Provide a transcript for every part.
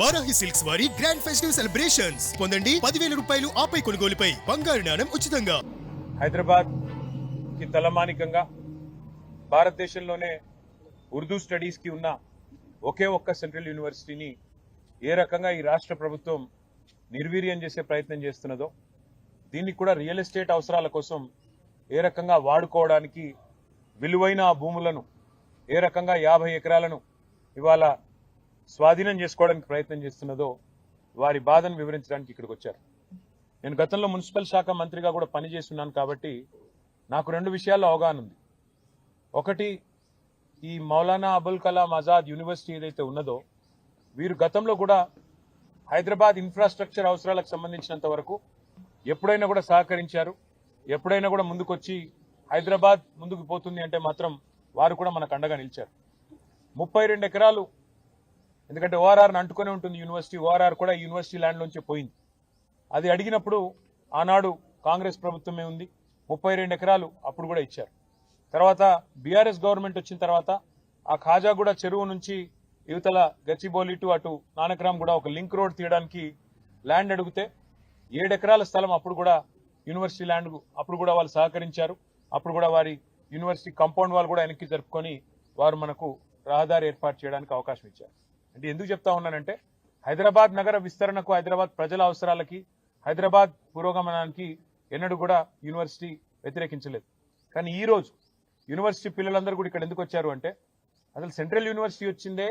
Varahi silks వారి grand festive celebrations పొందండి 10,000 రూపాయలు ఆపై కొనుగోలుపై బంగారు నాణెం ఉచితంగా. హైదరాబాద్ కి తలమానికంగా భారతదేశంలోనే ఉర్దూ స్టడీస్ కి ఉన్న ఒకే ఒక్క సెంట్రల్ యూనివర్సిటీని ఏ రకంగా ఈ రాష్ట్ర ప్రభుత్వం నిర్వీర్యం చేసే ప్రయత్నం చేస్తున్నదో, దీన్ని కూడా రియల్ ఎస్టేట్ అవసరాల కోసం ఏ రకంగా వాడుకోవడానికి విలువైన భూములను ఏ రకంగా 50 ఎకరాలను ఇవాళ స్వాధీనం చేసుకోవడానికి ప్రయత్నం చేస్తున్నదో వారి బాధను వివరించడానికి ఇక్కడికి వచ్చారు. నేను గతంలో మున్సిపల్ శాఖ మంత్రిగా కూడా పనిచేస్తున్నాను కాబట్టి నాకు 2 విషయాల్లో అవగాహన ఉంది. ఒకటి, ఈ మౌలానా అబుల్ కలాం ఆజాద్ యూనివర్సిటీ ఏదైతే ఉన్నదో, వీరు గతంలో కూడా హైదరాబాద్ ఇన్ఫ్రాస్ట్రక్చర్ అవసరాలకు సంబంధించినంత వరకు ఎప్పుడైనా కూడా సహకరించారు. ఎప్పుడైనా కూడా ముందుకొచ్చి హైదరాబాద్ ముందుకు పోతుంది అంటే మాత్రం వారు కూడా మనకు అండగా నిలిచారు. 32 ఎకరాలు, ఎందుకంటే ఓఆర్ఆర్ని అంటుకునే ఉంటుంది యూనివర్సిటీ, ఓఆర్ఆర్ కూడా యూనివర్సిటీ ల్యాండ్లోంచి పోయింది. అది అడిగినప్పుడు ఆనాడు కాంగ్రెస్ ప్రభుత్వమే ఉంది, 32 ఎకరాలు అప్పుడు కూడా ఇచ్చారు. తర్వాత బీఆర్ఎస్ గవర్నమెంట్ వచ్చిన తర్వాత ఆ ఖాజాగూడ చెరువు నుంచి యువతల గచ్చిబౌలి టు అటు నానక్రామ్ కూడా ఒక లింక్ రోడ్ తీయడానికి ల్యాండ్ అడిగితే 7 ఎకరాల స్థలం అప్పుడు కూడా యూనివర్సిటీ ల్యాండ్ అప్పుడు కూడా వాళ్ళు సహకరించారు. అప్పుడు కూడా వారి యూనివర్సిటీ కాంపౌండ్ వాళ్ళు కూడా వెనక్కి జరుపుకొని వారు మనకు రహదారి ఏర్పాటు చేయడానికి అవకాశం ఇచ్చారు. అంటే ఎందుకు చెప్తా ఉన్నానంటే, హైదరాబాద్ నగర విస్తరణకు, హైదరాబాద్ ప్రజల అవసరాలకి, హైదరాబాద్ పురోగమనానికి ఎన్నడూ కూడా యూనివర్సిటీ వ్యతిరేకించలేదు. కానీ ఈ రోజు యూనివర్సిటీ పిల్లలందరూ కూడా ఇక్కడ ఎందుకు వచ్చారు అంటే, అసలు సెంట్రల్ యూనివర్సిటీ వచ్చిందే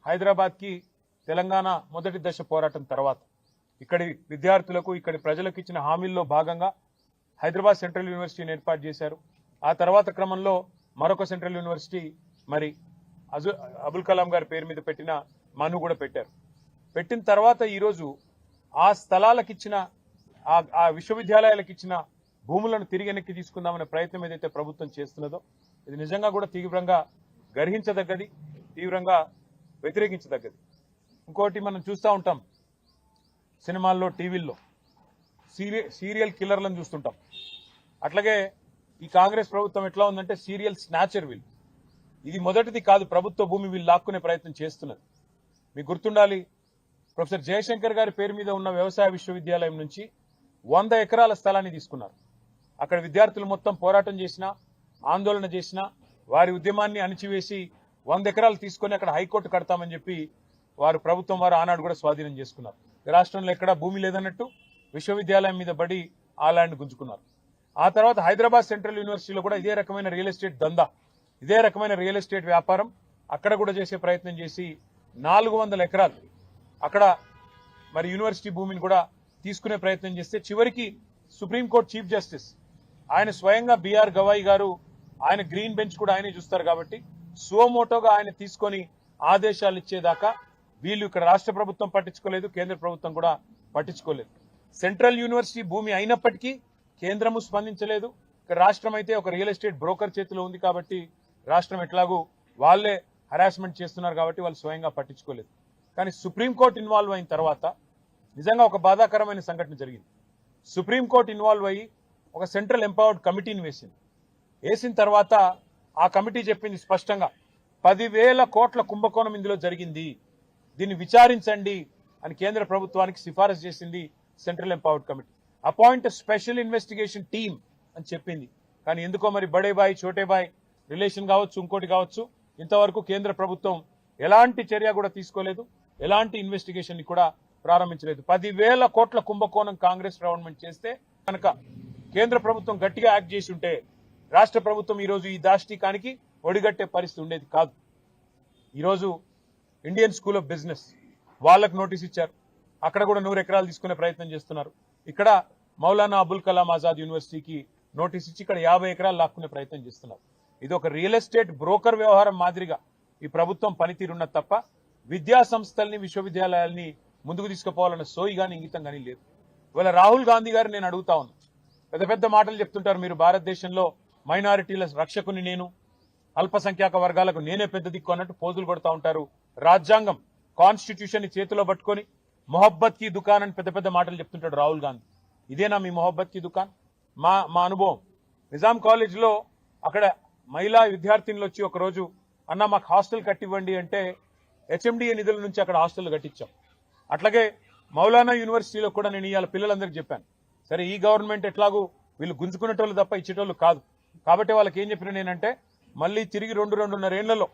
హైదరాబాద్కి తెలంగాణ మొదటి దశ పోరాటం తర్వాత ఇక్కడి విద్యార్థులకు, ఇక్కడి ప్రజలకు ఇచ్చిన హామీల్లో భాగంగా హైదరాబాద్ సెంట్రల్ యూనివర్సిటీని ఏర్పాటు చేశారు. ఆ తర్వాత క్రమంలో మరొక సెంట్రల్ యూనివర్సిటీ మరి అబుల్ కలాం గారి పేరు మీద పెట్టిన మను కూడా పెట్టారు. పెట్టిన తర్వాత ఈరోజు ఆ స్థలాలకు ఇచ్చిన, ఆ విశ్వవిద్యాలయాలకు ఇచ్చిన భూములను తిరిగి వెనక్కి తీసుకుందామనే ప్రయత్నం ఏదైతే ప్రభుత్వం చేస్తున్నదో, ఇది నిజంగా కూడా తీవ్రంగా గర్హించదగ్గది, తీవ్రంగా వ్యతిరేకించదగ్గది. ఇంకోటి, మనం చూస్తూ ఉంటాం సినిమాల్లో, టీవీల్లో సీరియల్ కిల్లర్లను చూస్తుంటాం. అట్లాగే ఈ కాంగ్రెస్ ప్రభుత్వం ఎట్లా ఉందంటే సీరియల్ స్నాచర్ వీళ్ళు. ఇది మొదటిది కాదు, ప్రభుత్వ భూమి వీళ్ళు లాక్కునే ప్రయత్నం చేస్తున్నది. మీకు గుర్తుండాలి, ప్రొఫెసర్ జయశంకర్ గారి పేరు మీద ఉన్న వ్యవసాయ విశ్వవిద్యాలయం నుంచి 100 ఎకరాల స్థలాన్ని తీసుకున్నారు. అక్కడ విద్యార్థులు మొత్తం పోరాటం చేసినా, ఆందోళన చేసినా, వారి ఉద్యమాన్ని అణిచివేసి 100 ఎకరాలు తీసుకొని అక్కడ హైకోర్టు కడతామని చెప్పి వారు ప్రభుత్వం వారు ఆనాడు కూడా స్వాధీనం చేసుకున్నారు. రాష్ట్రంలో ఎక్కడా భూమి లేదన్నట్టు విశ్వవిద్యాలయం మీద పడి ఆ ల్యాండ్ గుంజుకున్నారు. ఆ తర్వాత హైదరాబాద్ సెంట్రల్ యూనివర్సిటీలో కూడా ఇదే రకమైన రియల్ ఎస్టేట్ దందా, ఇదే రకమైన రియల్ ఎస్టేట్ వ్యాపారం అక్కడ కూడా చేసే ప్రయత్నం చేసి 400 ఎకరాలు అక్కడ మరి యూనివర్సిటీ భూమిని కూడా తీసుకునే ప్రయత్నం చేస్తే, చివరికి సుప్రీంకోర్టు చీఫ్ జస్టిస్ ఆయన స్వయంగా బిఆర్ గవాయి గారు, ఆయన గ్రీన్ బెంచ్ కూడా ఆయనే చూస్తారు కాబట్టి సువమోటోగా ఆయన తీసుకొని ఆదేశాలు ఇచ్చేదాకా వీళ్ళు ఇక్కడ రాష్ట్ర ప్రభుత్వం పట్టించుకోలేదు, కేంద్ర ప్రభుత్వం కూడా పట్టించుకోలేదు. సెంట్రల్ యూనివర్సిటీ భూమి అయినప్పటికీ కేంద్రము స్పందించలేదు. ఇక్కడ రాష్ట్రం అయితే ఒక రియల్ ఎస్టేట్ బ్రోకర్ చేతిలో ఉంది కాబట్టి రాష్ట్రం ఎట్లాగూ వాళ్లే హరాస్మెంట్ చేస్తున్నారు కాబట్టి వాళ్ళు స్వయంగా పట్టించుకోలేదు. కానీ సుప్రీంకోర్టు ఇన్వాల్వ్ అయిన తర్వాత నిజంగా ఒక బాధాకరమైన సంఘటన జరిగింది. సుప్రీంకోర్టు ఇన్వాల్వ్ అయ్యి ఒక సెంట్రల్ ఎంపవర్డ్ కమిటీని వేసిన తర్వాత ఆ కమిటీ చెప్పింది స్పష్టంగా 10,000 కోట్ల కుంభకోణం ఇందులో జరిగింది, దీన్ని విచారించండి అని కేంద్ర ప్రభుత్వానికి సిఫారసు చేసింది central empowered committee. Appoint special investigation team అని చెప్పింది. కానీ ఎందుకో మరి బడే బాయ్ చోటే బాయ్ రిలేషన్ కావచ్చు, ఇంకోటి కావచ్చు, ఇంతవరకు కేంద్ర ప్రభుత్వం ఎలాంటి చర్య కూడా తీసుకోలేదు, ఎలాంటి ఇన్వెస్టిగేషన్ కూడా ప్రారంభించలేదు. 10,000 కోట్ల కుంభకోణం కాంగ్రెస్ గవర్నమెంట్ చేస్తే కనుక కేంద్ర ప్రభుత్వం గట్టిగా యాక్ట్ చేసి ఉంటే రాష్ట్ర ప్రభుత్వం ఈరోజు ఈ దాష్టికానికి ఒడిగట్టే పరిస్థితి ఉండేది కాదు. ఈరోజు ఇండియన్ స్కూల్ ఆఫ్ బిజినెస్ వాళ్ళకు నోటీస్ ఇచ్చారు, అక్కడ కూడా 100 ఎకరాలు తీసుకునే ప్రయత్నం చేస్తున్నారు. ఇక్కడ మౌలానా అబుల్ కలాం ఆజాద్ యూనివర్సిటీకి నోటీస్ ఇచ్చి ఇక్కడ 50 ఎకరాలు లాక్కునే ప్రయత్నం చేస్తున్నారు. ఇది ఒక రియల్ ఎస్టేట్ బ్రోకర్ వ్యవహారం మాదిరిగా ఈ ప్రభుత్వం పనితీరున్న తప్ప విద్యా సంస్థల్ని, విశ్వవిద్యాలయాల్ని ముందుకు తీసుకుపోవాలన్న సోయి కానీ ఇంగితం కానీ లేదు. ఇవాళ రాహుల్ గాంధీ గారు నేను అడుగుతా ఉన్నా, పెద్ద పెద్ద మాటలు చెప్తుంటారు, మీరు భారతదేశంలో మైనారిటీల రక్షకుని నేను, అల్పసంఖ్యాక వర్గాలకు నేనే పెద్ద దిక్కు అన్నట్టు పోజులు కొడతా ఉంటారు. రాజ్యాంగం, కాన్స్టిట్యూషన్ ని చేతిలో పట్టుకొని మొహబ్బత్ కి దుకాన్ అని పెద్ద పెద్ద మాటలు చెప్తుంటాడు రాహుల్ గాంధీ. ఇదేనా మీ మొహబ్బత్ కి దుకాన్? మా అనుభవం, నిజాం కాలేజ్లో అక్కడ మహిళా విద్యార్థినులు వచ్చి ఒకరోజు అన్న మాకు హాస్టల్ కట్టివ్వండి అంటే హెచ్ఎండిఏ నిధుల నుంచి అక్కడ హాస్టల్ కట్టించాం. అట్లాగే మౌలానా యూనివర్సిటీలో కూడా నేను ఇవాళ పిల్లలందరికీ చెప్పాను, సరే ఈ గవర్నమెంట్ ఎట్లాగూ వీళ్ళు గుంజుకునేటోళ్ళు తప్ప ఇచ్చేటోళ్ళు కాదు, కాబట్టి వాళ్ళకి ఏం చెప్పిన నేనంటే మళ్ళీ తిరిగి 2-2.5 ఏళ్లలో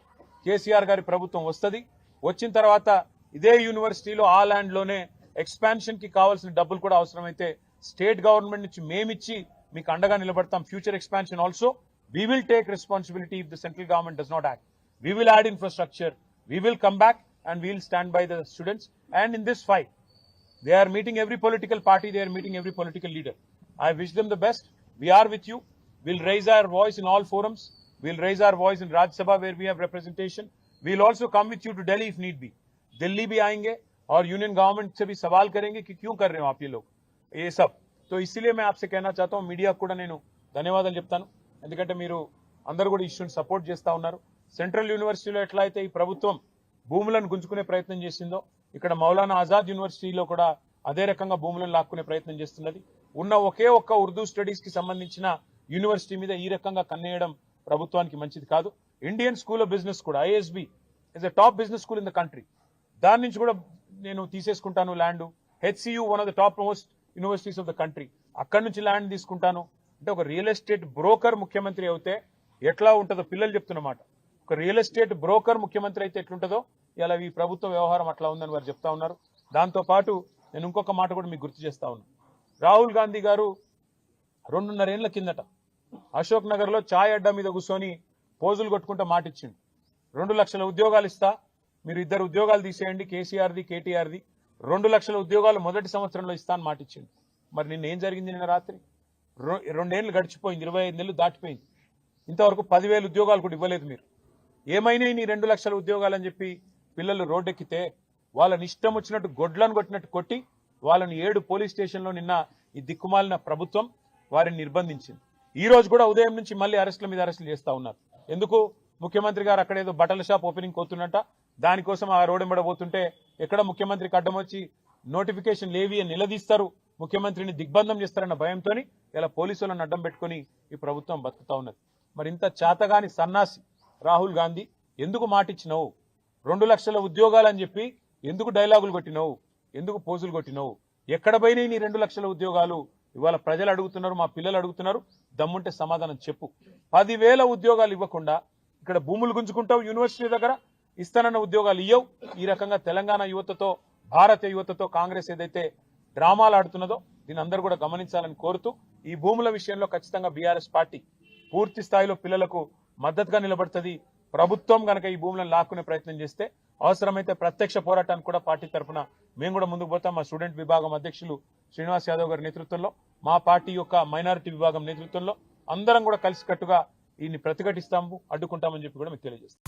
కేసీఆర్ గారి ప్రభుత్వం వస్తుంది, వచ్చిన తర్వాత ఇదే యూనివర్సిటీలో ఆ ల్యాండ్లోనే ఎక్స్పాన్షన్ కి కావాల్సిన డబ్బులు కూడా అవసరమైతే స్టేట్ గవర్నమెంట్ నుంచి మేమిచ్చి మీకు అండగా నిలబడతాం. Future expansion also we will take responsibility if the central government does not act. We will add infrastructure, we will come back and we will stand by the students. And in this fight, they are meeting every political party, they are meeting every political leader. I wish them the best. We are with you. We'll raise our voice in all forums. We'll raise our voice in Rajya Sabha where we have representation. We'll also come with you to Delhi if need be. Delhi भी आएंगे और union government से भी सवाल करेंगे कि क्यों कर रहे हो आप ये लोग ये सब. तो इसीलिए मैं आपसे कहना चाहता हूँ, మీడియా కూడా నేను ధన్యవాదాలు చెప్తాను, ఎందుకంటే మీరు అందరూ కూడా ఇష్యూని సపోర్ట్ చేస్తా ఉన్నారు. సెంట్రల్ యూనివర్సిటీలో ఎట్లా అయితే ఈ ప్రభుత్వం భూములను గుంజుకునే ప్రయత్నం చేసిందో, ఇక్కడ మౌలానా ఆజాద్ యూనివర్సిటీలో కూడా అదే రకంగా భూములను లాక్కునే ప్రయత్నం చేస్తున్నది. ఉన్న ఒకే ఒక్క ఉర్దూ స్టడీస్ కి సంబంధించిన యూనివర్సిటీ మీద ఈ రకంగా కన్నేయడం ప్రభుత్వానికి మంచిది కాదు. ఇండియన్ స్కూల్ ఆఫ్ బిజినెస్ కూడా ISB is a top business school in the country, దాని నుంచి కూడా నేను తీసేసుకుంటాను land. HCU one of the top most universities of the country, అక్కడి నుంచి ల్యాండ్ తీసుకుంటాను అంటే ఒక రియల్ ఎస్టేట్ బ్రోకర్ ముఖ్యమంత్రి అయితే ఎట్లా ఉంటుందో పిల్లలు చెప్తున్నమాట. ఒక రియల్ ఎస్టేట్ బ్రోకర్ ముఖ్యమంత్రి అయితే ఎట్లుంటుందో ఇలా ఈ ప్రభుత్వ వ్యవహారం అట్లా ఉందని వారు చెప్తా ఉన్నారు. దాంతో పాటు నేను ఇంకొక మాట కూడా మీకు గుర్తు చేస్తా ఉన్నాను. రాహుల్ గాంధీ గారు 2.5 ఏళ్ల కిందట అశోక్ నగర్ లో ఛాయ్ అడ్డా మీద కూర్చొని పోజులు కొట్టుకుంటా మాట ఇచ్చిండు, 2 లక్షల ఉద్యోగాలు ఇస్తా, మీరు 2 ఉద్యోగాలు తీసేయండి, కేసీఆర్ది కేటీఆర్ది, 2 లక్షల ఉద్యోగాలు మొదటి సంవత్సరంలో ఇస్తా అని మాట ఇచ్చిండు. మరి నిన్న ఏం జరిగింది? నిన్న రాత్రి 2 ఏళ్లు గడిచిపోయింది, 25 నెలలు దాటిపోయింది, ఇంతవరకు 10,000 ఉద్యోగాలు కూడా ఇవ్వలేదు. మీరు ఏమైనా నీ 2 లక్షల ఉద్యోగాలు అని చెప్పి పిల్లలు రోడ్డెక్కితే వాళ్ళని ఇష్టం వచ్చినట్టు గొడ్లను కొట్టినట్టు కొట్టి వాళ్ళని 7 పోలీస్ స్టేషన్లో నిన్న ఈ దిక్కుమాలిన ప్రభుత్వం వారిని నిర్బంధించింది. ఈ రోజు కూడా ఉదయం నుంచి మళ్ళీ అరెస్టుల మీద అరెస్టులు చేస్తా ఉన్నారు. ఎందుకు? ముఖ్యమంత్రి గారు అక్కడ ఏదో బట్టల షాప్ ఓపెనింగ్ పోతున్నట్ట, దానికోసం ఆ రోడ్డెంబడబోతుంటే ఎక్కడ ముఖ్యమంత్రికి అడ్డం వచ్చి నోటిఫికేషన్ లేవి అని నిలదీస్తారు, ముఖ్యమంత్రిని దిగ్బంధం చేస్తారన్న భయంతో ఇలా పోలీసులను అడ్డం పెట్టుకుని ఈ ప్రభుత్వం బతుకుతా ఉన్నది. మరి ఇంత చేతగాని సన్నాసి రాహుల్ గాంధీ ఎందుకు మాటిచ్చినావు? 2 లక్షల ఉద్యోగాలు అని చెప్పి ఎందుకు డైలాగులు కొట్టినావు? ఎందుకు పోజులు కొట్టినావు? ఎక్కడ పోయినాయి నీ 2 లక్షల ఉద్యోగాలు? ఇవాళ ప్రజలు అడుగుతున్నారు, మా పిల్లలు అడుగుతున్నారు, దమ్ముంటే సమాధానం చెప్పు. 10,000 ఉద్యోగాలు ఇవ్వకుండా ఇక్కడ భూములు గుంజుకుంటావు, యూనివర్సిటీ దగ్గర ఇస్తానన్న ఉద్యోగాలు ఇవ్వవు. ఈ రకంగా తెలంగాణ యువతతో భారతీయ యువతతో కాంగ్రెస్ ఏదైతే డ్రామాలు ఆడుతున్నదో దీని అందరూ కూడా గమనించాలని కోరుతూ, ఈ భూముల విషయంలో ఖచ్చితంగా బీఆర్ఎస్ పార్టీ పూర్తి స్థాయిలో పిల్లలకు మద్దతుగా నిలబడుతుంది. ప్రభుత్వం కనుక ఈ భూములను లాక్కునే ప్రయత్నం చేస్తే అవసరమైతే ప్రత్యక్ష పోరాటానికి కూడా పార్టీ తరఫున మేము కూడా ముందుకు పోతాం. మా స్టూడెంట్ విభాగం అధ్యక్షులు శ్రీనివాస్ యాదవ్ గారి నేతృత్వంలో, మా పార్టీ యొక్క మైనారిటీ విభాగం నేతృత్వంలో అందరం కూడా కలిసికట్టుగా ఈయన్ని ప్రతిఘటిస్తాము, అడ్డుకుంటామని చెప్పి కూడా మీకు తెలియజేస్తాం.